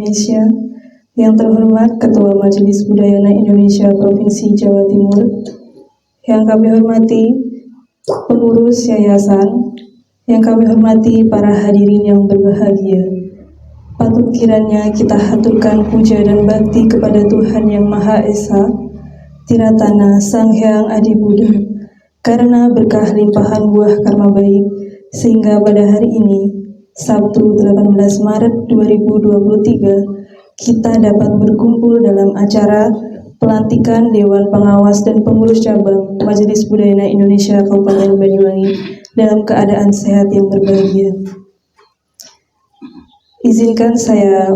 Indonesia, yang terhormat Ketua Majelis Budayana Indonesia Provinsi Jawa Timur, yang kami hormati pengurus yayasan, yang kami hormati para hadirin yang berbahagia. Patut kiranya kita haturkan puja dan bakti kepada Tuhan Yang Maha Esa, Tiratana Sang Hyang Adi Buddha, karena berkah limpahan buah karma baik, sehingga pada hari ini, Sabtu 18 Maret 2023, kita dapat berkumpul dalam acara pelantikan Dewan Pengawas dan Pengurus Cabang Majelis Budayana Indonesia Kabupaten Banyuwangi dalam keadaan sehat yang berbahagia. Izinkan saya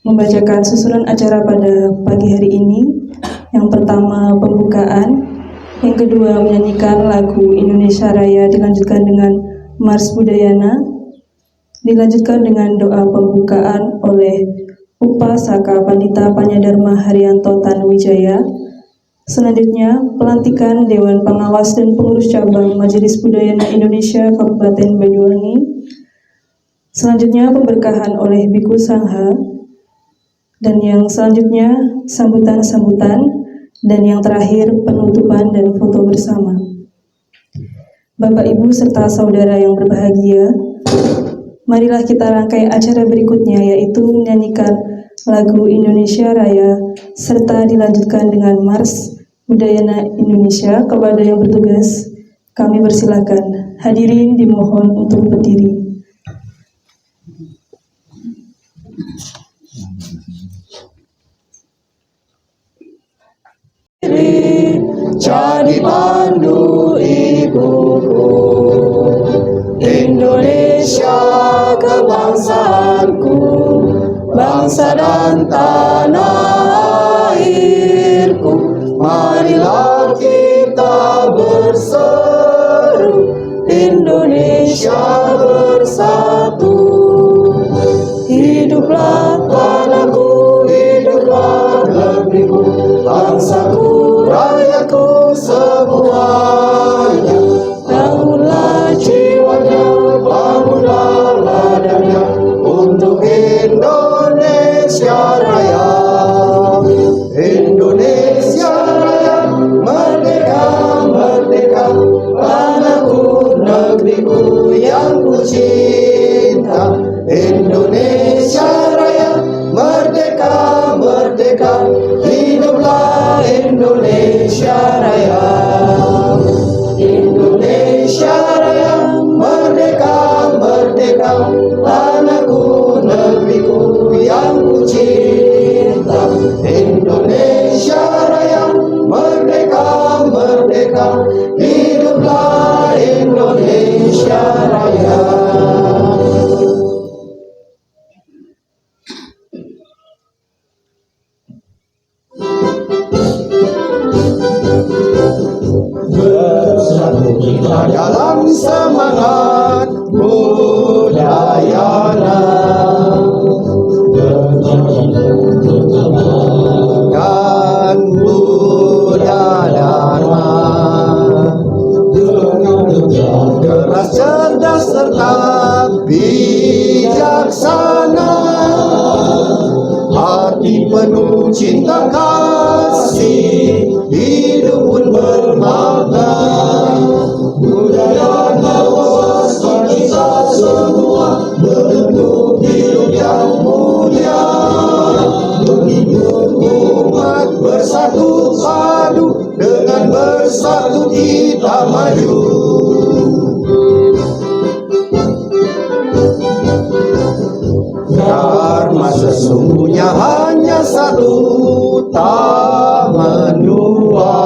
membacakan susunan acara pada pagi hari ini. Yang pertama, pembukaan. Yang kedua, menyanyikan lagu Indonesia Raya, dilanjutkan dengan Mars Budayana, dilanjutkan dengan doa pembukaan oleh Upasaka Pandita Panyadharma Haryanto Tanuwijaya. Selanjutnya, pelantikan Dewan Pengawas dan Pengurus Cabang Majelis Budayana Indonesia Kabupaten Banyuwangi. Selanjutnya, pemberkahan oleh Biku Sangha. Dan yang selanjutnya, sambutan-sambutan. Dan yang terakhir, penutupan dan foto bersama. Bapak, Ibu, serta saudara yang berbahagia, marilah kita rangkai acara berikutnya, yaitu menyanyikan lagu Indonesia Raya, serta dilanjutkan dengan Mars Budayana Indonesia. Kepada yang bertugas, kami persilakan. Hadirin dimohon untuk berdiri. Jadi pandu ibuku, Indonesia kebangsaanku, bangsa dan tanah airku. Marilah kita berseru, Indonesia bersatu. Hiduplah tanahku, hiduplah negeriku, bangsaku, rakyatku semuanya. Bangunlah jiwanya, bangunlah badannya untuk Indonesia Raya. Indonesia Raya, merdeka, merdeka, tanahku, negeriku yang ku cinta. Indonesia Raya, merdeka, merdeka, hiduplah Indonesia Raya. Indonesia Raya, merdeka, merdeka, tanahku, negeriku yang ku cinta. Indonesia Raya, merdeka, merdeka, hiduplah Indonesia Raya. Bersatu kita dalam semangat budayana, dan budayana, keras, cerdas, serta bijaksana, hati penuh cinta kasih, hidup pun bermakna. Budayana wawasan kita semua, bentuk hidup yang mulia, menghibur umat bersatu padu, dengan bersatu kita maju. Dharma sesungguhnya hanya satu, tak mendua,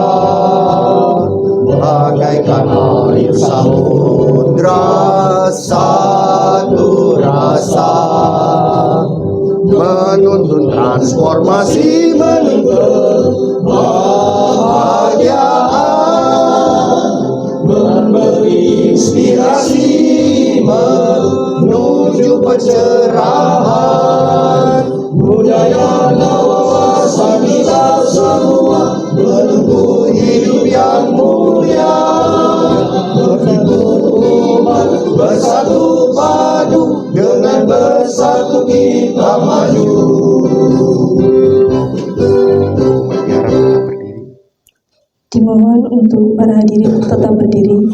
bagaikan air samudra, satu rasa, menuntun transformasi, menuntun kebahagiaan, memberi inspirasi menuju pencerahan. Budayana wawasan kita semua, bentuk hidup yang mulia, berbentuk umat bersatu padu, dengan bersatu kita maju. untuk para hadirin tetap berdiri.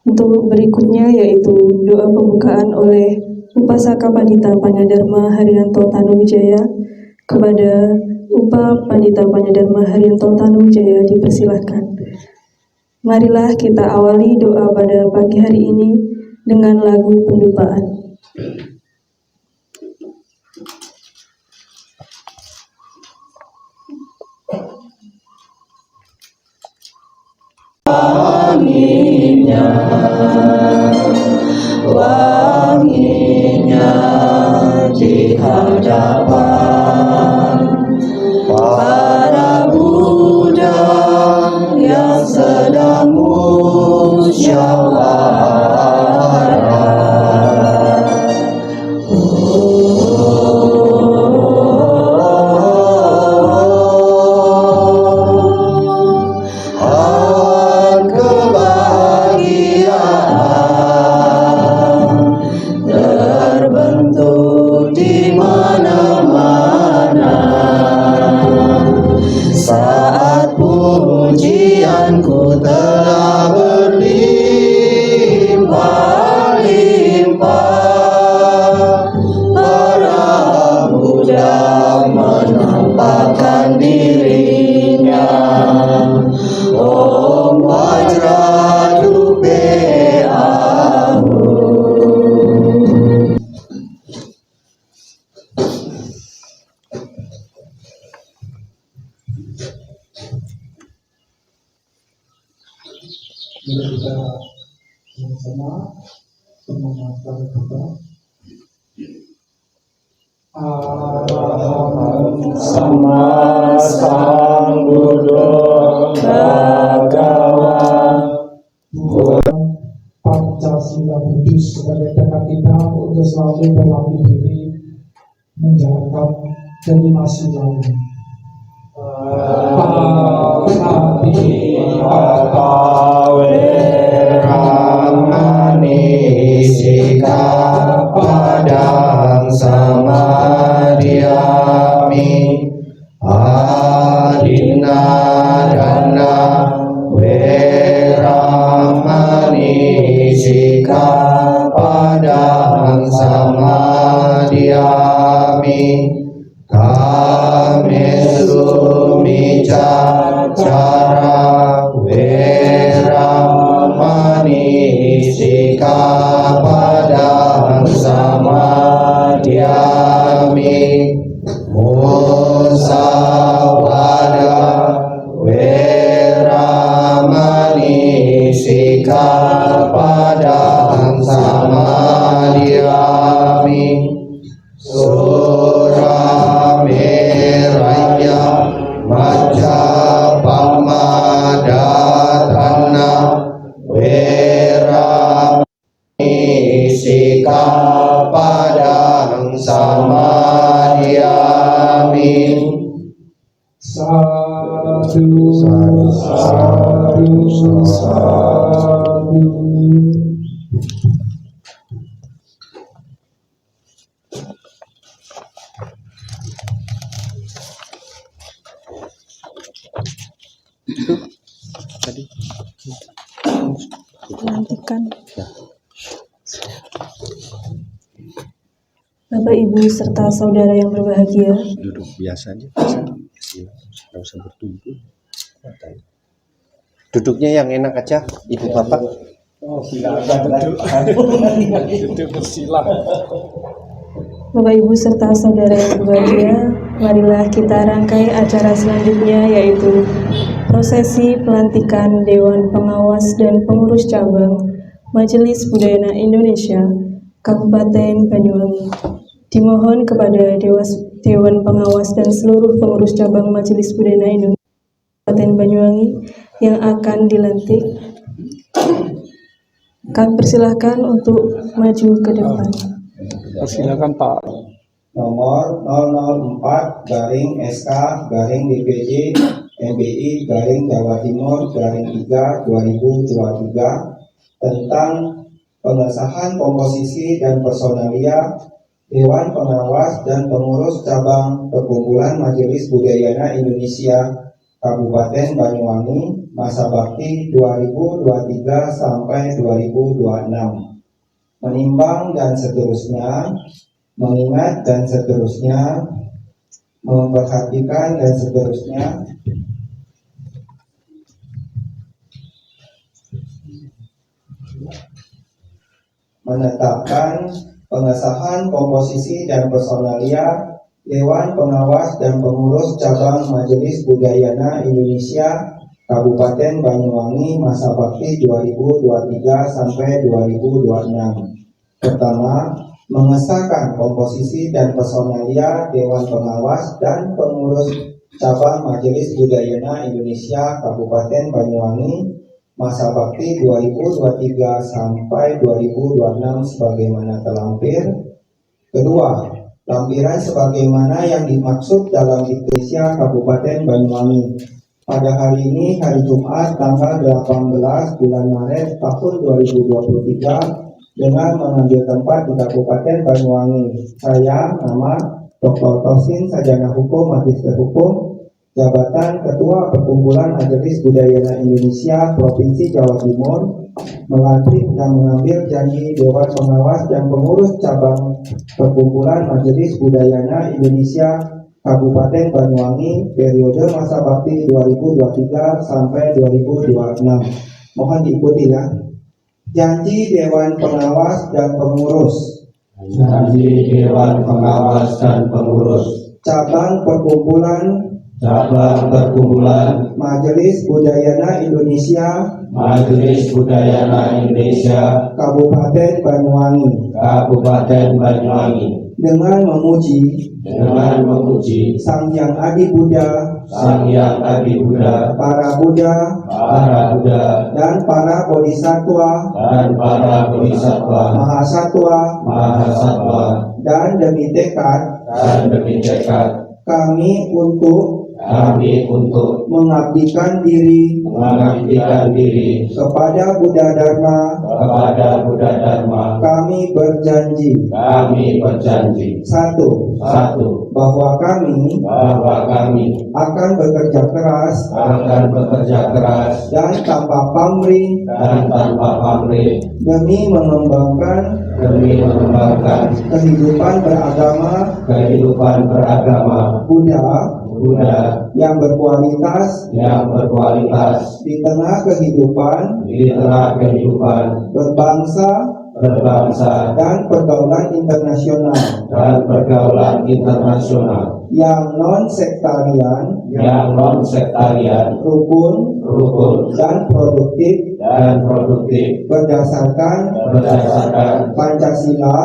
Untuk berikutnya yaitu doa pembukaan oleh Upasaka Pandita Panyadarma Haryanto Tanuwijaya. Kepada Upa Pandita Panyadarma Haryanto Tanuwijaya dipersilahkan. Marilah kita awali doa pada pagi hari ini dengan lagu pendupaan. Wanginya di hadapan para Buddha yang sedang musyawarah. Awan kebahagiaan terbentuk di mana-mana saat pujianku telah berlimpah-limpah. Para Buddha menampakkan dirinya. Om Vajradrupe Ahur. Kita sama-sama mengucapkan kita Arahant Sama Sambuddho Bhagawan. Pancasila Buddhis sebagai tekad kita untuk selalu berlatih diri menjalankan kelima sila ini. Weramani Sikapadang Samadhyami Adinadana Weramani Sikapadang Samadhyami Kamesu micacara weramani sikapadang samadhyami musawada weramani sikapadang samadhyami Surameraya Majapahmadana Weramani Sikapadang Samadhyami. Sadu, sadu, sadu. Pelantikan. Bapak, Ibu, serta saudara yang berbahagia, Duduk biasa aja, biasa. Nggak usah bertumpuk. Duduknya yang enak aja, Ibu Bapak. Duduk bersila. Bapak, Ibu, serta saudara yang berbahagia, marilah kita rangkai acara selanjutnya, yaitu prosesi pelantikan Dewan Pengawas dan Pengurus Cabang Majelis Budaya Indonesia Kabupaten Banyuwangi. Dimohon kepada Dewan Pengawas dan seluruh pengurus cabang Majelis Budaya Indonesia Kabupaten Banyuwangi yang akan dilantik, kami persilahkan untuk maju ke depan. Silakan Pak. Nomor 004/SK/DPJ MBI Jawa Timur /3 2023 tentang pengesahan komposisi dan personalia Dewan Pengawas dan Pengurus Cabang Perkumpulan Majelis Budayana Indonesia Kabupaten Banyuwangi masa bakti 2023 sampai 2026. Menimbang dan seterusnya, mengingat dan seterusnya, memperhatikan dan seterusnya. Menetapkan pengesahan komposisi dan personalia Dewan Pengawas dan Pengurus Cabang Majelis Budayana Indonesia Kabupaten Banyuwangi masa bakti 2023 sampai 2026. Pertama, mengesahkan komposisi dan personalia Dewan Pengawas dan Pengurus Cabang Majelis Budayana Indonesia Kabupaten Banyuwangi masa bakti 2023 sampai 2026 sebagaimana terlampir. Kedua, lampiran sebagaimana yang dimaksud dalam Indonesia Kabupaten Banyuwangi pada hari ini, hari Jumat tanggal 18 bulan Maret tahun 2023 dengan mengambil tempat di Kabupaten Banyuwangi. Saya nama Dr. Tosin, Sarjana Hukum, Magister Hukum, Jabatan Ketua Perkumpulan Majelis Budayana Indonesia Provinsi Jawa Timur, melantik dan mengambil janji Dewan Pengawas dan Pengurus Cabang Perkumpulan Majelis Budayana Indonesia Kabupaten Banyuwangi periode masa bakti 2023 sampai 2026. Mohon diikuti ya. Janji Dewan Pengawas dan Pengurus. Janji Dewan Pengawas dan Pengurus Cabang Perkumpulan Majelis Budayana Indonesia Kabupaten Banyuwangi dengan memuji Sang Hyang Adi Buddha, para Buddha dan para Bodhisattva Mahasatwa dan demi tekad kami untuk mengabdikan diri kepada Buddha Dharma. Kami berjanji. Satu, bahwa kami akan bekerja keras dan tanpa pamrih demi mengembangkan kehidupan beragama Buddha yang berkualitas di tengah kehidupan berbangsa dan pergaulan internasional yang non sektarian, rukun dan produktif berdasarkan Pancasila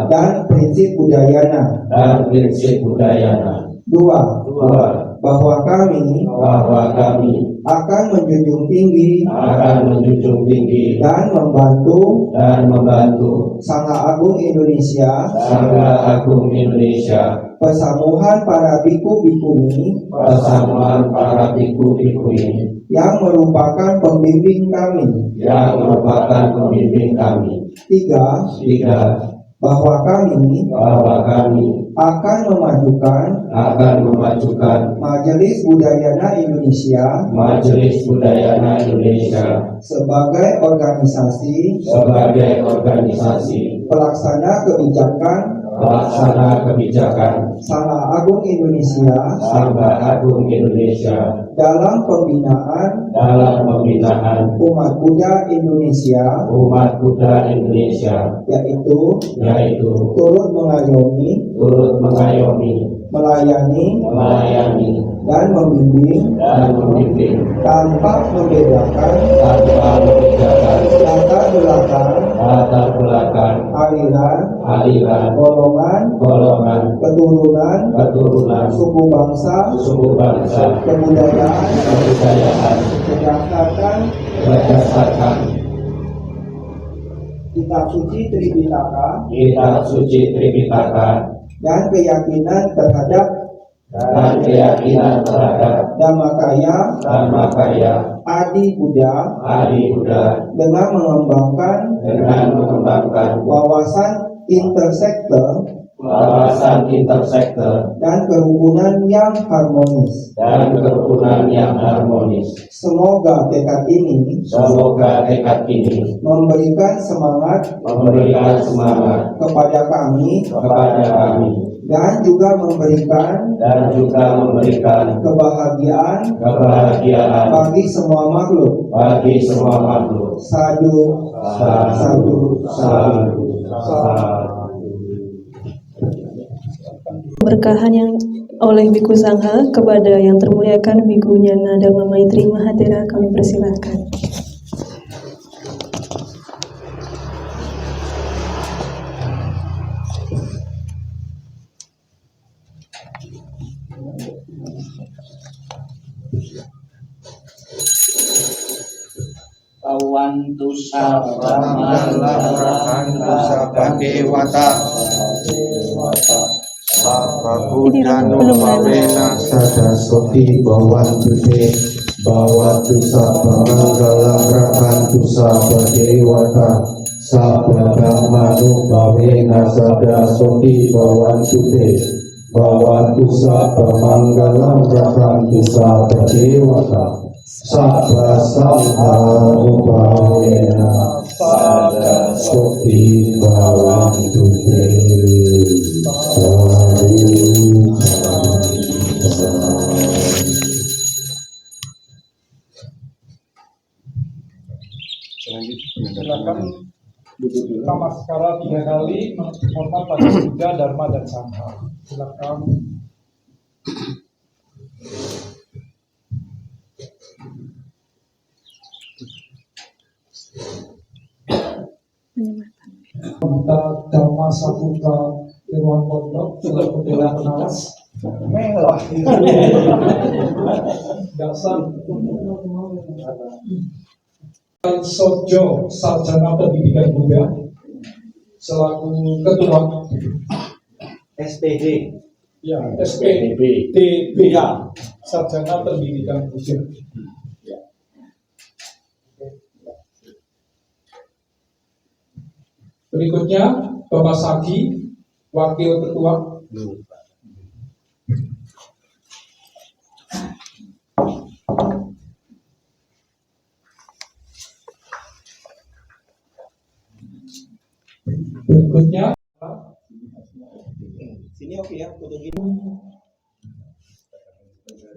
dan prinsip budayana. Dua, bahwa kami akan menjunjung tinggi dan membantu Sangha Agung Indonesia, pesamuhan para biku-bikuni yang merupakan pembimbing kami. Tiga, bahwa kami akan memajukan Majelis Budayana Indonesia sebagai organisasi pelaksana kebijakan Sangha Agung Indonesia dalam pembinaan umat Buddha Indonesia, yaitu turut mengayomi, melayani dan membimbing tanpa membedakan latar belakang, aliran, golongan, keturunan, suku bangsa, kebudayaan, berdasarkan Kitab Suci Tripitaka dan keyakinan terhadap Dhammakaya Adi Buddha dengan mengembangkan wawasan intersektor, wawasan intersektor, dan kerukunan yang harmonis. dan kerukunan yang harmonis. Semoga tekad ini Semoga tekad ini memberikan semangat memberikan semangat kepada kami kepada kami dan juga memberikan kebahagiaan kebahagiaan bagi semua makhluk. bagi semua makhluk. Sadu, sadu, sadu, sadu. Berkahan yang oleh Biku Sangha kepada yang termuliakan Biku Nyana Dharma Maitri Mahatera kami persilakan. Awantu sabda dewata Belum pawena Sadasoti bawantu te bawatu sabda manggala rakantu sabda dewata sabda dhamanu bawena sadasoti bawantu te bawatu sabda manggala rakantu sabda dewata sabda sangharu bawena sadasoti bawantu te. Silakan namaskara 3 kali menghormat pada Buddha, Dharma dan Sangha. Silakan. Kita Dhamma Saputra Irwan Pondok sudah bendera penawas mewah dasar Sojo Sarjana Pendidikan Buddha selaku ketua SPD ya SPDB ya Sarjana Pendidikan Buddha. Berikutnya Bapak Sagi, Wakil Ketua. Berikutnya Sini oke ya, foto gini.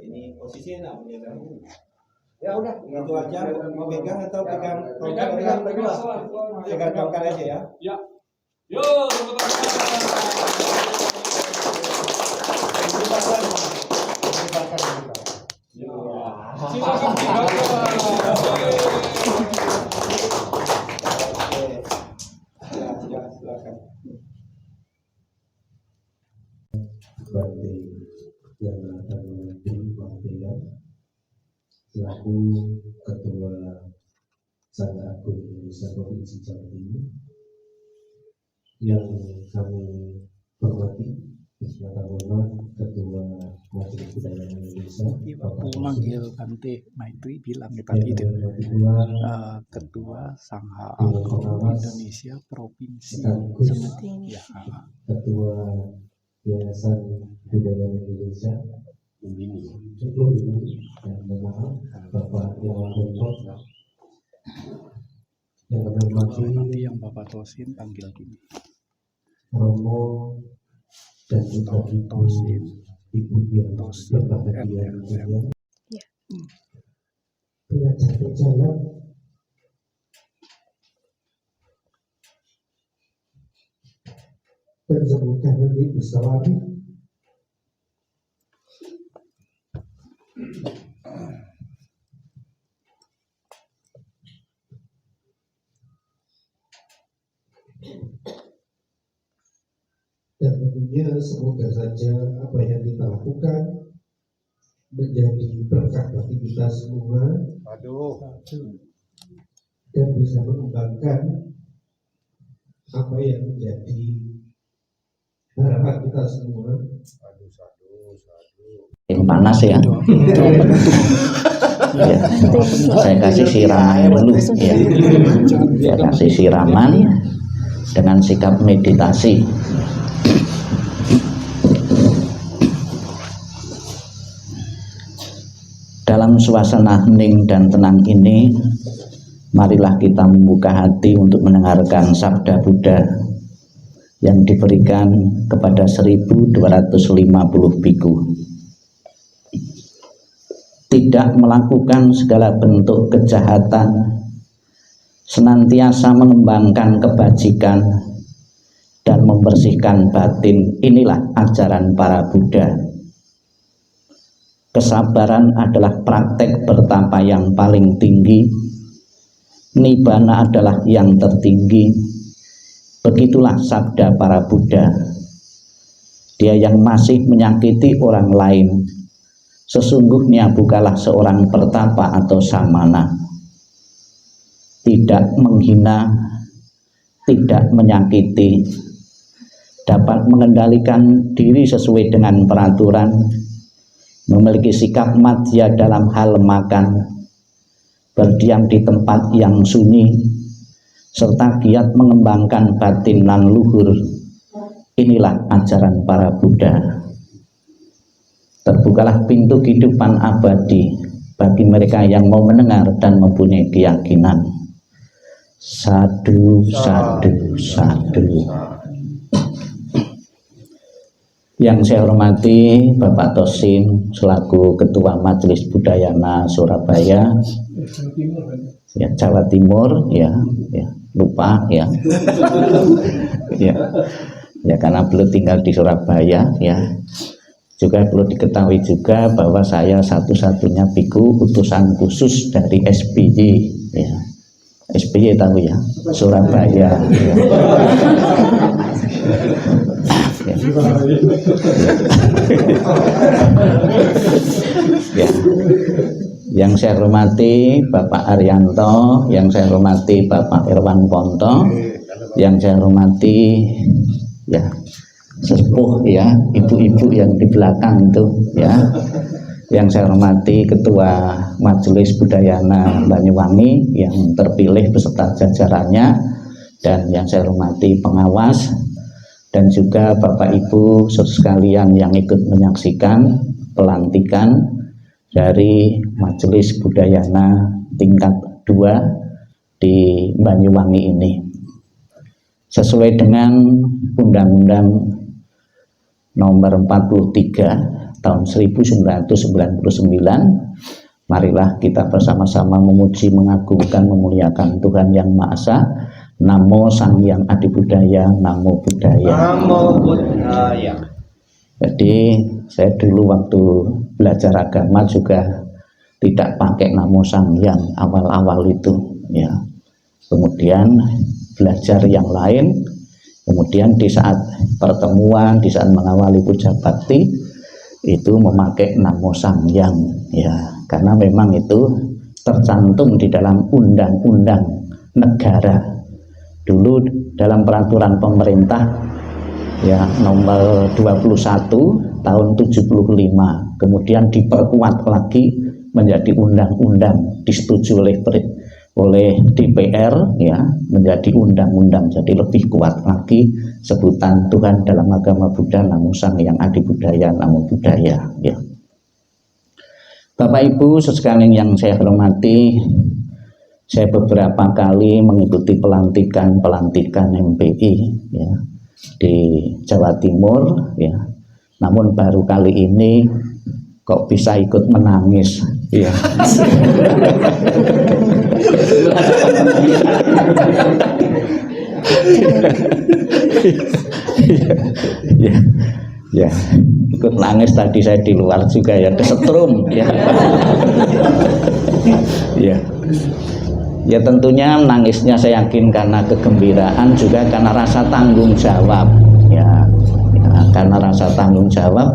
Ini posisinya nak. Ya udah, itu aja. Mau pegang atau pegang tongkat? Pegang tongkat aja ya. ya. Yo, tepuk tangan. Silakan Ya, silakan. Bante yang akan memimpin Bante selaku Ketua Sangha Agung Indonesia Provinsi Jawa Timur yang kami hormati, yang kami hormat Ketua Majelis Budaya Indonesia Aku manggil Bante Maitri bilang ya yang tadi itu hormati pula Ketua Sangha Dewan Agung Pengawas Indonesia Provinsi sekaligus seperti ini ya. Ketua Yayasan Budaya Indonesia sebelum ini yang maaf Bapak Irwan Pondok yang kami hormati Nanti yang Bapak Tosin panggil gini. Romo dan juga Ibu yang berbahagia belajar berjalan dan semoga nanti bisa lari dan tentunya semoga saja apa yang kita lakukan menjadi berkah bagi kita semua dan bisa mengembangkan apa yang menjadi harapan kita semua. Ini panas ya. Ya. Saya kasih siraman dulu ya. Saya kasih siraman dengan sikap meditasi. Dalam suasana hening dan tenang ini, marilah kita membuka hati untuk mendengarkan sabda Buddha yang diberikan kepada 1250 biku. Tidak melakukan segala bentuk kejahatan, senantiasa mengembangkan kebajikan dan membersihkan batin, inilah ajaran para Buddha. Kesabaran adalah praktek bertapa yang paling tinggi, nibbana adalah yang tertinggi. Begitulah sabda para Buddha. Dia yang masih menyakiti orang lain, sesungguhnya bukanlah seorang pertapa atau samana. Tidak menghina, tidak menyakiti, dapat mengendalikan diri sesuai dengan peraturan, memiliki sikap madya dalam hal makan, berdiam di tempat yang sunyi, serta giat mengembangkan batin nan luhur. Inilah ajaran para Buddha. Terbukalah pintu kehidupan abadi bagi mereka yang mau mendengar dan mempunyai keyakinan. Sadu, sadu, sadu. Yang saya hormati Bapak Tosin selaku Ketua Majelis Budayana Surabaya, ya, Jawa Timur, ya lupa ya, ya karena beliau tinggal di Surabaya, ya. Juga perlu diketahui juga bahwa saya satu-satunya biku utusan khusus dari SBY, ya. SBY tahu ya, Surabaya. Ya. Ya. Yang saya hormati Bapak Arianto, yang saya hormati Bapak Irwan Ponto, yang saya hormati ya sesepuh ya, ibu-ibu yang di belakang itu ya, yang saya hormati Ketua Majelis Budayana Banyuwangi yang terpilih beserta jajarannya, dan yang saya hormati pengawas, dan juga Bapak Ibu sekalian yang ikut menyaksikan pelantikan dari Majelis Budayana tingkat 2 di Banyuwangi ini. Sesuai dengan Undang-Undang Nomor 43 tahun 1999, marilah kita bersama-sama memuji, mengagungkan, memuliakan Tuhan Yang Maha Esa. Namo Sang Hyang Adibudaya, Namo Buddhaya. Namo Buddhaya. Jadi saya dulu waktu belajar agama juga tidak pakai Namo Sang Hyang awal-awal itu, ya. Kemudian belajar yang lain, kemudian di saat pertemuan, di saat mengawali puja bakti itu memakai Namo Sang Hyang, ya, karena memang itu tercantum di dalam undang-undang negara. Dulu dalam peraturan pemerintah ya nomor 21 tahun 75, kemudian diperkuat lagi menjadi undang-undang, disetujui oleh DPR, ya, menjadi undang-undang, jadi lebih kuat lagi sebutan Tuhan dalam agama Buddha, Namo Sang Hyang Adibudaya, Namo Buddhaya, ya. Bapak Ibu sekalian yang saya hormati, saya beberapa kali mengikuti pelantikan MPI, ya, di Jawa Timur, ya. Namun baru kali ini kok bisa ikut menangis, ya. Ya, ikut nangis tadi saya di luar juga ya, kesetrum, ya. Ya. Ya tentunya nangisnya saya yakin karena kegembiraan, juga karena rasa tanggung jawab, ya, karena rasa tanggung jawab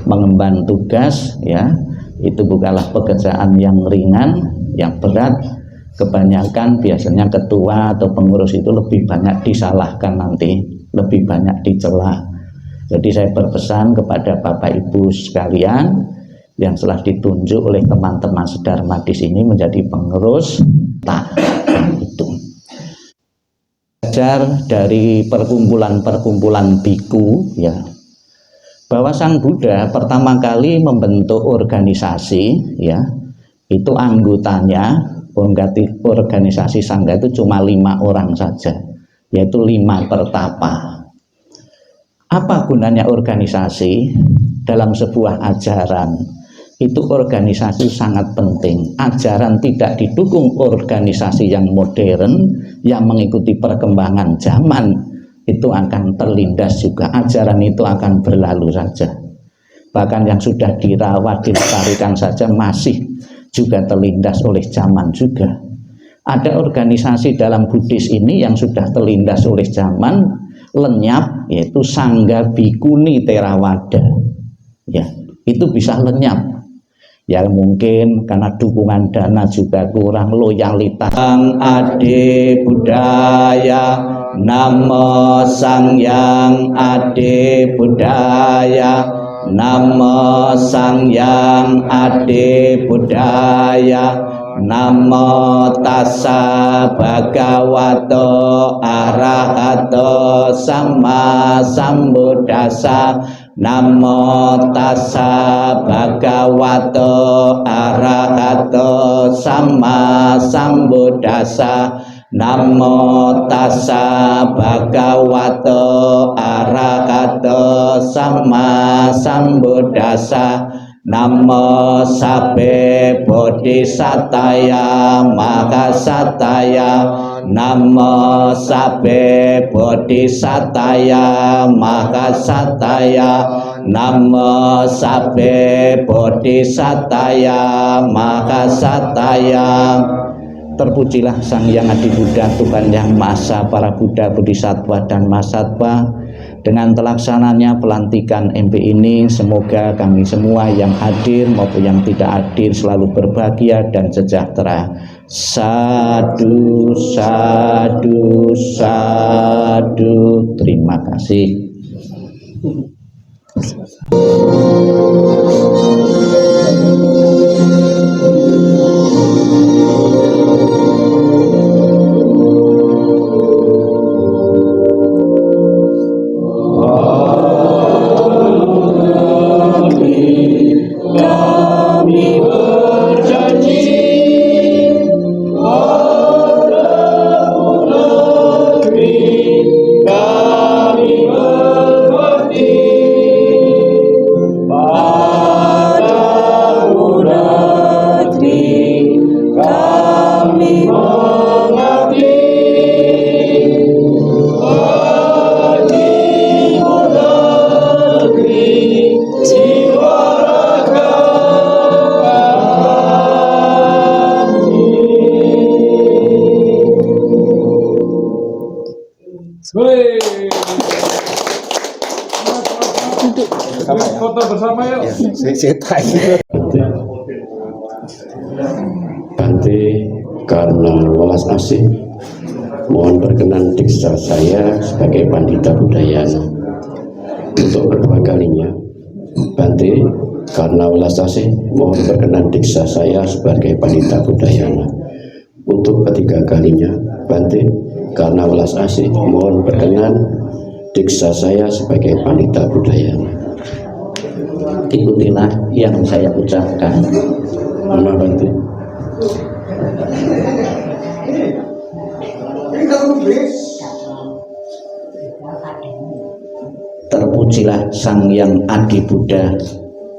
mengemban tugas, ya, itu bukanlah pekerjaan yang ringan, yang berat. Kebanyakan biasanya ketua atau pengurus itu lebih banyak disalahkan nanti, lebih banyak dicela. Jadi saya berpesan kepada Bapak Ibu sekalian yang telah ditunjuk oleh teman-teman Sedarma di sini menjadi pengurus, itu belajar dari perkumpulan-perkumpulan biku ya, bahwa Sang Buddha pertama kali membentuk organisasi ya, itu anggotanya organisasi sangga itu cuma 5 orang saja, yaitu 5 pertapa. Apa gunanya organisasi dalam sebuah ajaran? Itu organisasi sangat penting. Ajaran tidak didukung organisasi yang modern, yang mengikuti perkembangan zaman, itu akan terlindas juga. Ajaran itu akan berlalu saja. Bahkan yang sudah dirawat, dilestarikan saja masih juga terlindas oleh zaman juga. Ada organisasi dalam Buddhis ini yang sudah terlindas oleh zaman, lenyap, yaitu Sangga Bhikkhuni Theravada. Ya, itu bisa lenyap. Ya mungkin karena dukungan dana juga kurang, loyalitas. Adi budaya, Namo Sangyang Adi budaya, Namo Sangyang Adi budaya, Namo tassa bhagavato arahato sama sambuddhassa. Namo tassa bhagavato arahato sama sambuddhassa. Namo tassa bhagavato arahato sama sambuddhassa. Namo sabbe bodhisataya mahasataya. Namo sabbe bodhisataya mahasataya. Namo sabbe bodhisataya mahasataya. Terpujilah Sang Hyang Adi Buddha, Tuhan Yang Maha Esa, para Buddha, Bodhisattva dan Mahasatwa. Dengan terlaksananya pelantikan MP ini, semoga kami semua yang hadir maupun yang tidak hadir selalu berbahagia dan sejahtera. Sadu, sadu, sadu. Terima kasih. Foto bersama yuk. Saya tanya. Bante karena welas asih, mohon berkenan diksa saya sebagai Pandita Budayana untuk kedua kalinya. Bante karena welas asih, mohon berkenan diksa saya sebagai Pandita Budayana untuk ketiga kalinya. Bante karena welas asih, mohon berkenan diksa saya sebagai Pandita Budayana. Ikutilah yang saya ucapkan. Nama Bante. Terpujilah Sang Hyang Adi Buddha.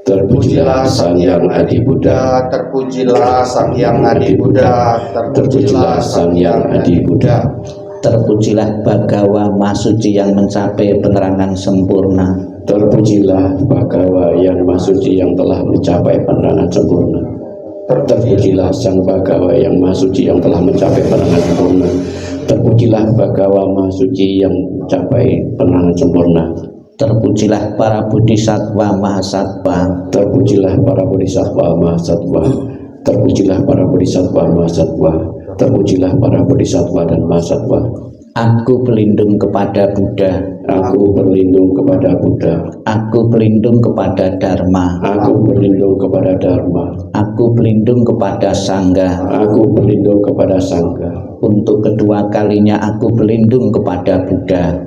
Terpujilah Sang Hyang Adi Buddha. Terpujilah Sang Hyang Adi Buddha. Terpujilah Sang Hyang Adi Buddha. Terpujilah Bhagawa Mahasuci yang mencapai penerangan sempurna. Terpujilah Bhagawa yang Mahasuci yang telah mencapai penerangan sempurna. Terpujilah Sang Bhagawa yang Mahasuci yang telah mencapai penerangan sempurna. Terpujilah Bhagawa Mahasuci yang mencapai penerangan sempurna. Terpujilah para Bodhisattva Mahasatwa. Terpujilah para Bodhisattva Mahasatwa. Terpujilah para Bodhisattva Mahasatwa. Terpujilah para Bodhisattva dan Mahasatwa. Aku berlindung kepada Buddha. Aku berlindung kepada Buddha. Aku berlindung kepada Dharma. Aku berlindung kepada Dharma. Aku berlindung kepada Sangha. Aku berlindung kepada Sangha. Untuk kedua kalinya aku berlindung kepada Buddha.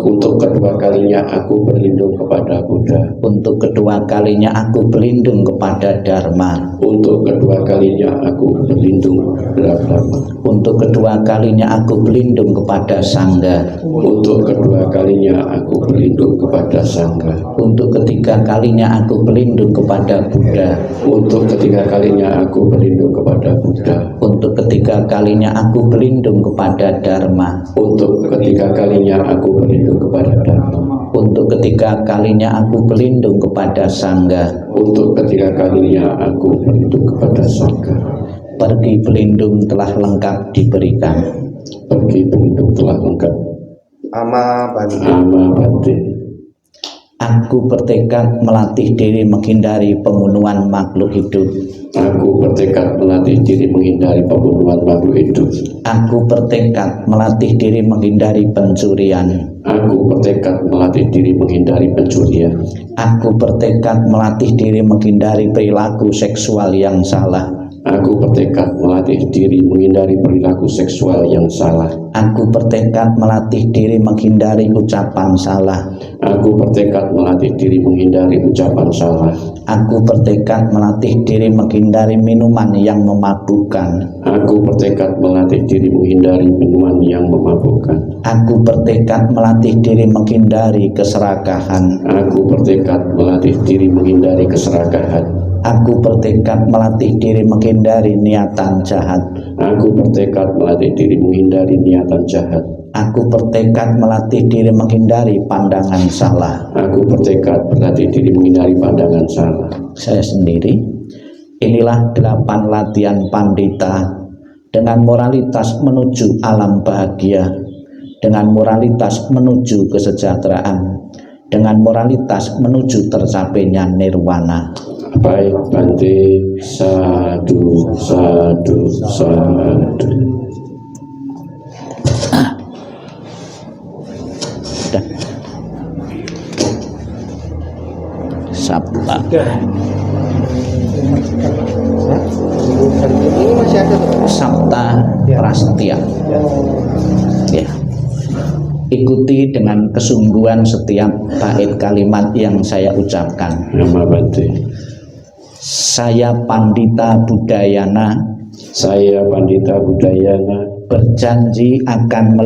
Untuk kedua kalinya aku berlindung kepada Buddha. Untuk kedua kalinya aku berlindung kepada Dharma. Untuk kedua kalinya aku berlindung kepada Dharma. Untuk kedua kalinya aku berlindung kepada Sangha. Untuk kedua kalinya aku berlindung kepada Sangha. Untuk ketiga kalinya aku berlindung kepada Buddha. Untuk ketiga kalinya aku berlindung kepada Buddha. Untuk ketiga kalinya aku berlindung kepada Dharma. Untuk ketiga kalinya aku berlindung kepada Dharma. Untuk ketiga kalinya aku berlindung kepada Sangha. Untuk ketiga kalinya aku berlindung kepada Sangha. Pergi berlindung telah lengkap diberikan. Pergi berlindung telah lengkap. Ama Bante. Ama Bante. Aku bertekad melatih diri menghindari pembunuhan makhluk hidup. Aku bertekad melatih diri menghindari pembunuhan makhluk hidup. Aku bertekad melatih diri menghindari pencurian. Aku bertekad melatih diri menghindari pencurian. Aku bertekad melatih diri menghindari perilaku seksual yang salah. Aku bertekad melatih diri menghindari perilaku seksual yang salah. Aku bertekad melatih diri menghindari ucapan salah. Aku bertekad melatih diri menghindari ucapan salah. Aku bertekad melatih diri menghindari minuman yang memabukkan. Aku bertekad melatih diri menghindari minuman yang memabukkan. Aku bertekad melatih diri menghindari keserakahan. Aku bertekad melatih diri menghindari keserakahan. Aku bertekad melatih diri menghindari niatan jahat. Aku bertekad melatih diri menghindari niatan jahat. Aku bertekad melatih diri menghindari pandangan salah. Aku bertekad melatih diri menghindari pandangan salah. Saya sendiri. Inilah 8 latihan pandita dengan moralitas menuju alam bahagia, dengan moralitas menuju kesejahteraan, dengan moralitas menuju tercapainya nirwana. Baik Bante, sadu, sadu, sadu. Sabta. Sabta Prastya. Ya. Ikuti dengan kesungguhan setiap bait kalimat yang saya ucapkan. Nama Bante. Saya Pandita Budayana. Saya Pandita Budayana. Berjanji akan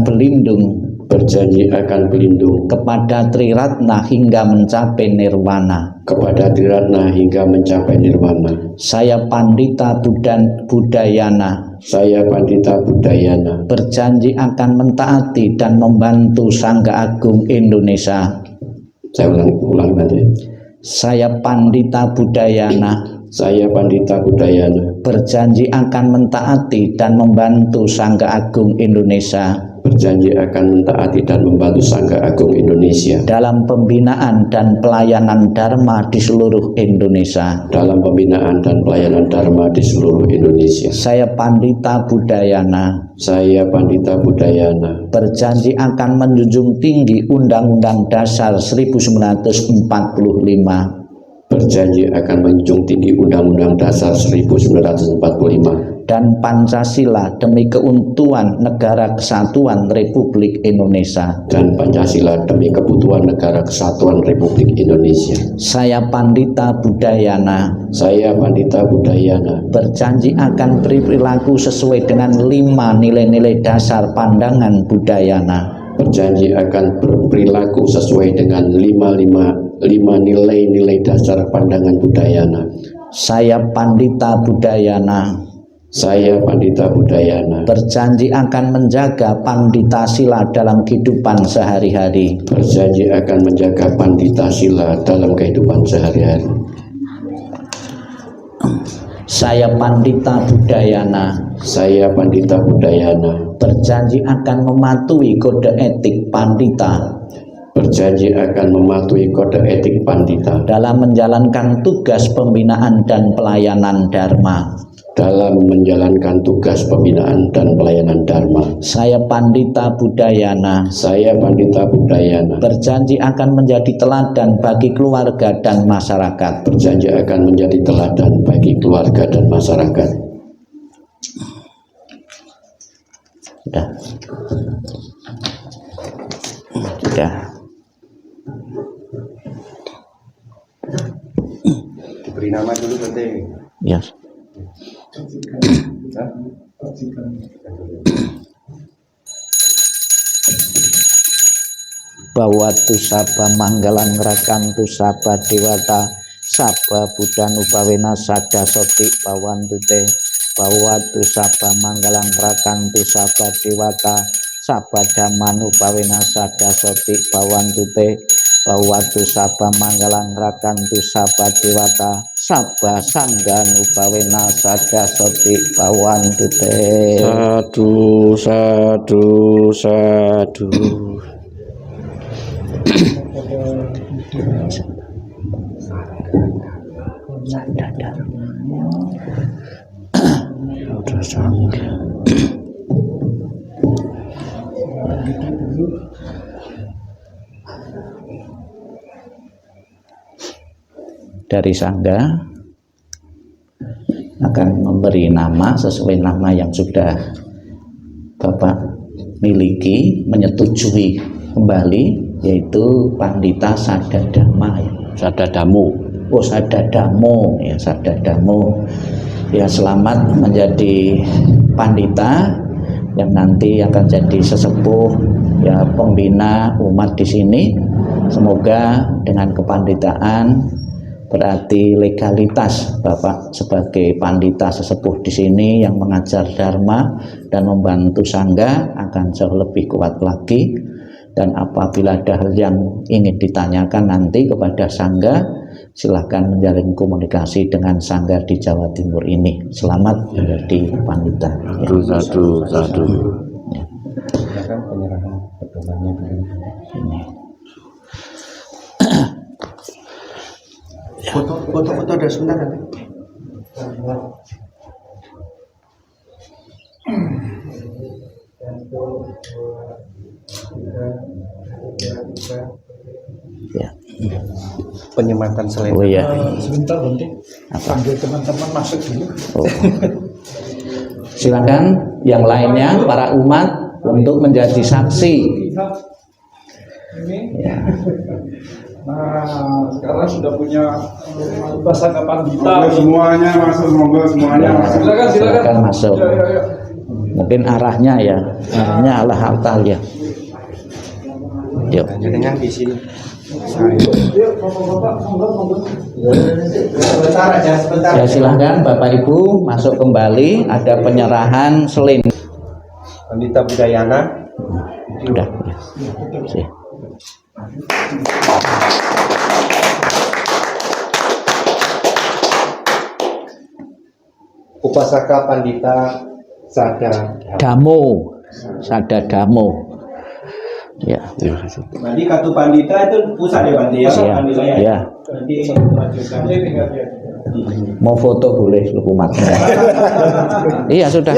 berlindung. Berjanji akan berlindung kepada Triratna hingga mencapai nirwana. Kepada Triratna hingga mencapai nirwana. Saya Pandita Budayana. Saya Pandita Budayana. Berjanji akan mentaati dan membantu Sangga Agung Indonesia. Saya ulang Bante. Saya Pandita Budayana. Saya Pandita Budayana. Berjanji akan mentaati dan membantu Sangga Agung Indonesia. Berjanji akan mentaati dan membantu Sangga Agung Indonesia dalam pembinaan dan pelayanan Dharma di seluruh Indonesia. Dalam pembinaan dan pelayanan Dharma di seluruh Indonesia. Saya Pandita Budayana. Saya Pandita Budayana. Berjanji akan menjunjung tinggi Undang-Undang Dasar 1945. Berjanji akan menjunjung tinggi Undang-Undang Dasar 1945 dan Pancasila demi keutuhan Negara Kesatuan Republik Indonesia. Dan Pancasila demi kebutuhan Negara Kesatuan Republik Indonesia. Saya Pandita Budayana. Saya Pandita Budayana. Berjanji akan berperilaku sesuai dengan 5 nilai-nilai dasar pandangan Budayana. Berjanji akan berperilaku sesuai dengan 5 nilai-nilai dasar pandangan Budayana. Saya Pandita Budayana. Saya Pandita Budayana. Berjanji akan menjaga Pandita Sila dalam kehidupan sehari-hari. Berjanji akan menjaga Pandita Sila dalam kehidupan sehari-hari. Saya Pandita Budayana. Saya Pandita Budayana. Berjanji akan mematuhi kode etik Pandita. berjanji akan mematuhi kode etik pandita dalam menjalankan tugas pembinaan dan pelayanan Dharma. dalam menjalankan tugas pembinaan dan pelayanan Dharma. Saya Pandita Budayana Saya Pandita Budayana berjanji akan menjadi teladan bagi keluarga dan masyarakat. berjanji akan menjadi teladan bagi keluarga dan masyarakat. Sudah. Sudah. Diberi nama dulu penting. Ya. Bawatu Saba Manggalang Rakantu Saba Dewata Saba Budanu Bawena Sada Sotik Bawantute Bawatu Saba Manggalang Rakantu Saba Dewata Saba Damanu Bawena Sada Sotik Bawantute Bawatu Saba Manggalang Rakantu Saba Dewata Saba Sangganu Bawena Sada Sotik Bawantute. Sadu, sadu, sadu. Dari Sangga akan memberi nama sesuai nama yang sudah Bapak miliki, menyetujui kembali, yaitu Pandita Sadadama. Sadadamu. Oh, Sadadamo, ya Sadadamo. Ya, selamat menjadi pandita yang nanti akan jadi sesepuh, ya pembina umat di sini. Semoga dengan kepanditaan berarti legalitas Bapak sebagai pandita sesepuh di sini yang mengajar Dharma dan membantu Sangga akan jauh lebih kuat lagi. Dan apabila ada hal yang ingin ditanyakan nanti kepada Sangga, silahkan menjalin komunikasi dengan Sangga di Jawa Timur ini. Selamat menjadi pandita. Satu, satu. Ya. Silakan penyerahan pedomannya dulu. Ini. Foto ada sebentar nanti. Ya. Penyematan selendang. Oh ya. Sebentar nanti Apa? panggil teman-teman masuk dulu. Oh. Silakan yang lainnya para umat untuk menjadi saksi. Ini. Ya. Nah, sekarang sudah punya Sangga Pandita. Semuanya masuk, semuanya masuk. Silakan. Silakan masuk. Ya. Mungkin arahnya ya, arahnya Allah altar ya. Yuk. Dengan di sini. Yuk, Bapak-bapak, monggo. Sebentar. Ya silahkan Bapak Ibu masuk kembali. Ada penyerahan selendang. Pandita Budayana. Sudah. Ya. Upasaka Pandita Damo, Sadadamo. Ya. Berarti kartu pandita itu pusat ya Bandi ya? Iya. Pandita ya? Ya. Nanti dimajukan. Mau foto boleh lu umatnya. Iya sudah.